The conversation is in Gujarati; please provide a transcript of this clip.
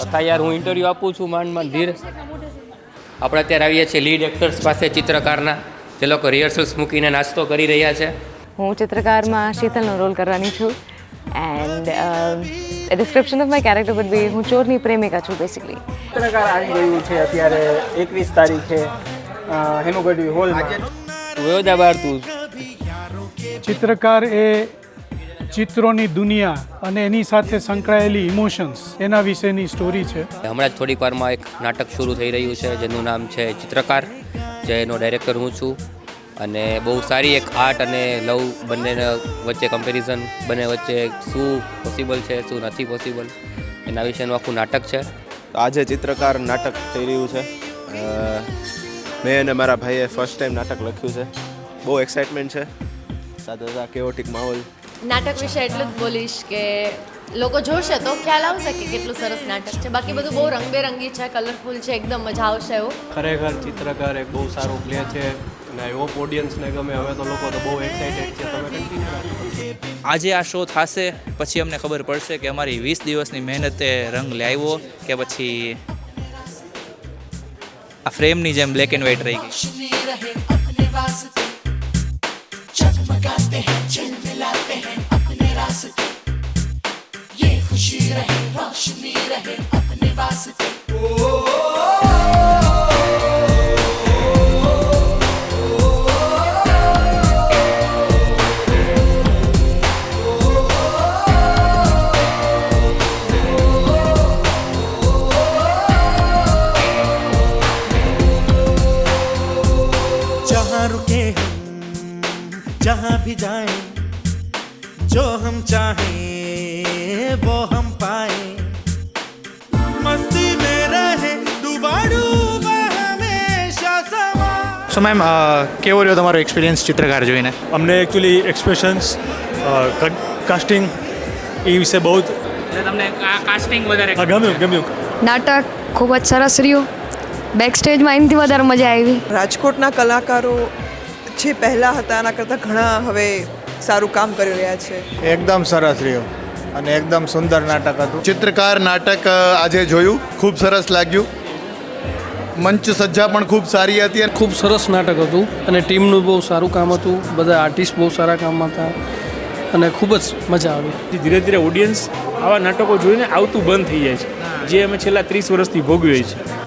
તથા યાર હું ઇન્ટરવ્યૂ આપું છું માંડ ધીર. આપણે અત્યારે આવીએ છીએ લીડ એક્ટર્સ પાસે ચિત્રકારના, જે લોકો રિહર્સલ્સ મૂકીને નાસ્તો કરી રહ્યા છે. હું ચિત્રકારમાં શીતલનો રોલ કરવાની છું and description of my character would be હું ચોરની પ્રેમિકા છું બેસિકલી. ચિત્રકાર આવી ગયું છે અત્યારે 21 તારીખે હેનુગઢવી હોલમાં. વયોદા બાર તું ચિત્રકાર એ ચિત્રોની દુનિયા અને એની સાથે સંકળાયેલી ઇમોશન્સ એના વિશેની સ્ટોરી છે. હમણાં જ થોડીક વારમાં એક નાટક શરૂ થઈ રહ્યું છે જેનું નામ છે ચિત્રકાર, જેનો ડાયરેક્ટર હું છું. અને બહુ સારી એક આર્ટ અને લવ બંને વચ્ચે કમ્પેરિઝન, બંને વચ્ચે શું પોસિબલ છે શું નથી પોસિબલ એના વિશેનું આખું નાટક છે. આજે ચિત્રકાર નાટક થઈ રહ્યું છે. મેં અને મારા ભાઈએ ફર્સ્ટ ટાઈમ નાટક લખ્યું છે. બહુ એક્સાઇટમેન્ટ છે, સાથે સાથે કેઓટિક માહોલ. નાટક વિશે એટલું જ બોલીશ કે લોકો જોશે તો ખ્યાલ આવશે કે કેટલું સરસ નાટક છે. બાકી બધું બહુ રંગબેરંગી છે, કલરફુલ છે, એકદમ મજા આવશે એવું. ખરેખર ચિત્રકાર એક બહુ સારું પ્લે છે અને આઈ હોપ ઓડિયન્સને ગમે. હવે તો લોકો તો બહુ એક્સાઇટેડ છે. તમે કન્ટિન્યુ રાખો. આજે આ શો થશે પછી અમને ખબર પડશે કે અમારી 20 દિવસની મહેનતે રંગ લાવ્યો કે પછી આ ફ્રેમની જેમ બ્લેક એન્ડ વ્હાઇટ રહી ગઈ. जहाँ रुके हम जहाँ भी जाए जो हम चाहें वो हम पाए मस्ती में रहे डूबा डूबा हमेशा समा. સો મેમ કેવો રહ્યો તમારો એક્સપિરિયન્સ ચિત્રકાર જોઈને? અમને એકચ્યુઅલી એક્સપ્રેશન્સ કાસ્ટિંગ એ વિશે બહુ જ તમને આ કાસ્ટિંગ વધારે ગમ્યું. નાટક ખૂબ જ સરસ રહ્યું. બેક સ્ટેજમાં એનાથી વધારે મજા આવી. રાજકોટના કલાકારો જે પહેલાં હતા એના કરતાં ઘણા હવે સારું કામ કરી રહ્યા છે. એકદમ સરસ રહ્યો અને એકદમ સુંદર નાટક હતું. ચિત્રકાર નાટક આજે જોયું, ખૂબ સરસ લાગ્યું. મંચ સજ્જા પણ ખૂબ સારી હતી. ખૂબ સરસ નાટક હતું અને ટીમનું બહુ સારું કામ હતું. બધા આર્ટિસ્ટ બહુ સારા કામમાં હતા અને ખૂબ જ મજા આવી. ધીરે ધીરે ઓડિયન્સ આવા નાટકો જોઈને આવતું બંધ થઈ જાય છે, જે અમે છેલ્લા 30 વર્ષથી ભોગવીએ છીએ.